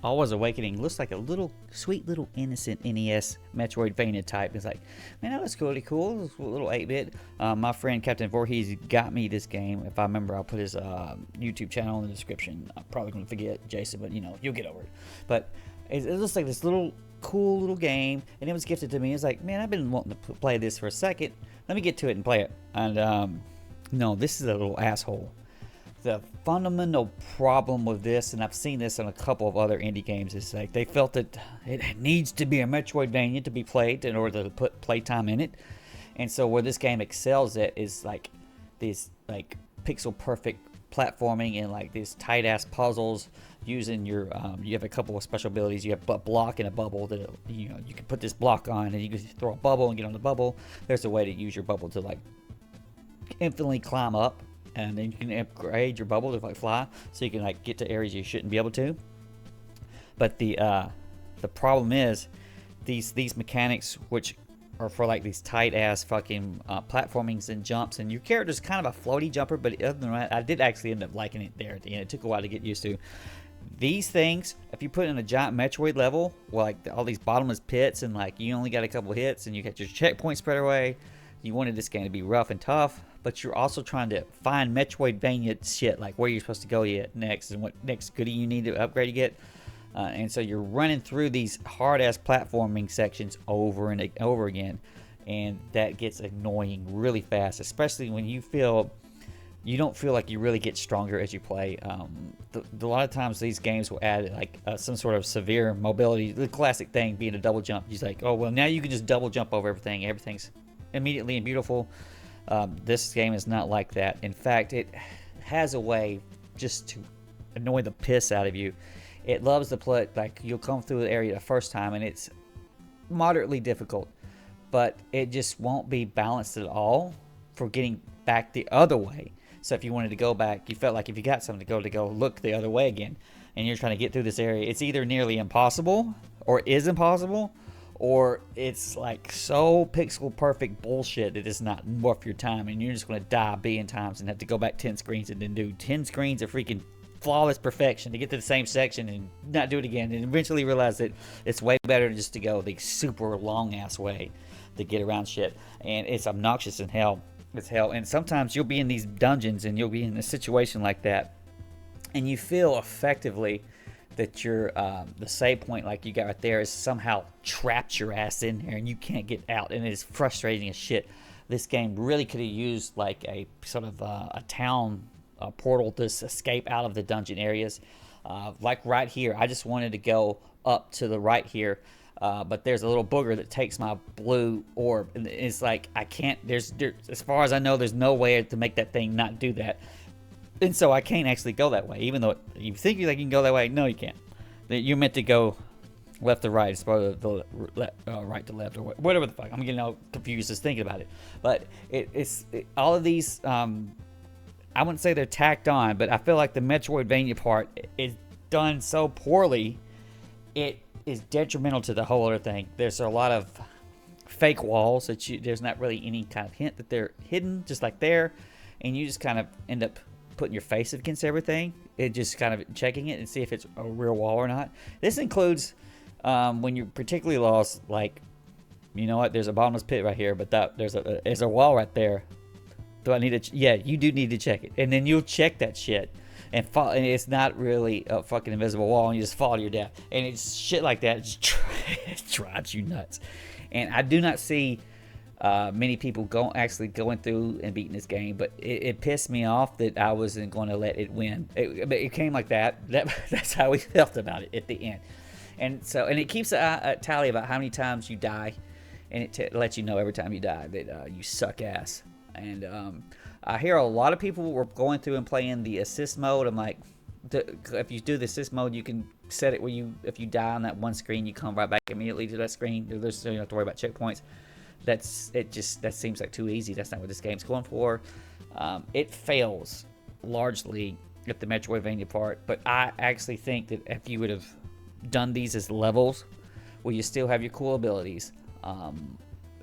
Alwa's Awakening looks like a little sweet little innocent NES Metroidvania type. It's like, man, that looks really cool. It's a little 8-bit. My friend Captain Voorhee got me this game. If I remember, I'll put his YouTube channel in the description. I'm probably going to forget, Jason, but you'll get over it. But it looks like this little cool little game, and it was gifted to me. It's like, man, I've been wanting to play this for a second. Let me get to it and play it. And no, this is a little asshole. The fundamental problem with this, and I've seen this in a couple of other indie games, is like they felt that it needs to be a Metroidvania to be played in order to put playtime in it. And so where this game excels at is like these like pixel perfect platforming and like these tight ass puzzles using your you have a couple of special abilities. You have a block and a bubble that you can put this block on and you can throw a bubble and get on the bubble. There's a way to use your bubble to like infinitely climb up, and then you can upgrade your bubble to like fly, so you can like get to areas you shouldn't be able to. But the problem is these mechanics, which are for like these tight ass fucking platformings and jumps, and your character's kind of a floaty jumper. But other than that, I did actually end up liking it there at the end. It took a while to get used to. These things, if you put in a giant Metroid level, well, like all these bottomless pits, and like you only got a couple hits, and you got your checkpoints spread away. You wanted this game to be rough and tough, but you're also trying to find Metroidvania shit, like where you're supposed to go yet next, and what next goodie you need to upgrade to get. And so you're running through these hard-ass platforming sections over and over again, and that gets annoying really fast, especially when you don't feel like you really get stronger as you play. A lot of times these games will add like some sort of severe mobility. The classic thing being a double jump. He's like, oh, well, now you can just double jump over everything. Everything's immediately and beautiful. This game is not like that. In fact, it has a way just to annoy the piss out of you. It loves to play, like you'll come through the area the first time and it's moderately difficult, but it just won't be balanced at all for getting back the other way. So if you wanted to go back, you felt like if you got something to go look the other way again, and you're trying to get through this area, it's either nearly impossible or is impossible, or it's like so pixel perfect bullshit that it's not worth your time, and you're just going to die a billion times and have to go back 10 screens and then do 10 screens of freaking flawless perfection to get to the same section and not do it again, and eventually realize that it's way better just to go the super long ass way to get around shit. And it's obnoxious in hell. It's hell. And sometimes you'll be in these dungeons and you'll be in a situation like that, and you feel effectively that your the save point like you got right there is somehow trapped your ass in there and you can't get out, and it is frustrating as shit. This game really could have used like a sort of a town portal to escape out of the dungeon areas. Like right here, I just wanted to go up to the right here, but there's a little booger that takes my blue orb, and it's like I can't. There's as far as I know, there's no way to make that thing not do that. And so I can't actually go that way, even though you think you can go that way. No, you can't. You're meant to go left to right, as opposed to right to left, or whatever the fuck. I'm getting all confused just thinking about it. But it's all of these. I wouldn't say they're tacked on, but I feel like the Metroidvania part is done so poorly, it is detrimental to the whole other thing. There's a lot of fake walls that there's not really any kind of hint that they're hidden, just like there, and you just kind of end up putting your face against everything. It just kind of checking it and see if it's a real wall or not. This includes when you're particularly lost, like, you know what, there's a bottomless pit right here, but there's a wall right there. Do I need to? Yeah, you do need to check it, and then you'll check that shit, and it's not really a fucking invisible wall, and you just fall to your death, and it's shit like that. It drives you nuts, and I do not see many people actually going through and beating this game, but it pissed me off that I wasn't going to let it win. It came like that. That's how we felt about it at the end, and it keeps a tally about how many times you die, and it lets you know every time you die that you suck ass. And I hear a lot of people were going through and playing the assist mode. I'm like, if you do the assist mode, you can set it where if you die on that one screen, you come right back immediately to that screen. You don't have to worry about checkpoints. That seems like too easy. That's not what this game's going for. It fails largely at the Metroidvania part, but I actually think that if you would have done these as levels where you still have your cool abilities,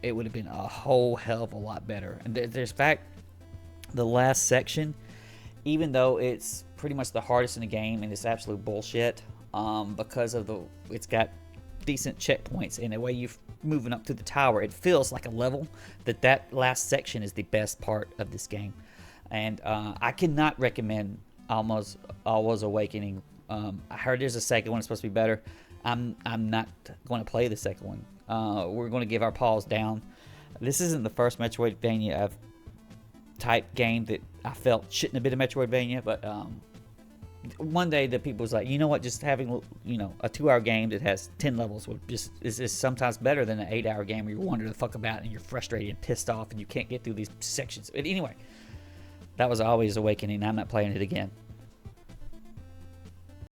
it would have been a whole hell of a lot better. And there's fact, the last section, even though it's pretty much the hardest in the game and it's absolute bullshit, because of it's got decent checkpoints, and the way you're moving up to the tower, it feels like a level. That last section is the best part of this game, and I cannot recommend Alwa's Awakening. I heard there's a second one, it's supposed to be better. I'm not going to play the second one. We're going to give our paws down. This isn't the first Metroidvania type game that I felt shouldn't have been a Metroidvania, but one day the people was like, you know what, just having a 2-hour game that has 10 levels is sometimes better than an 8-hour game where you're wondering the fuck about and you're frustrated and pissed off and you can't get through these sections. But anyway, that was Always Awakening. I'm not playing it again.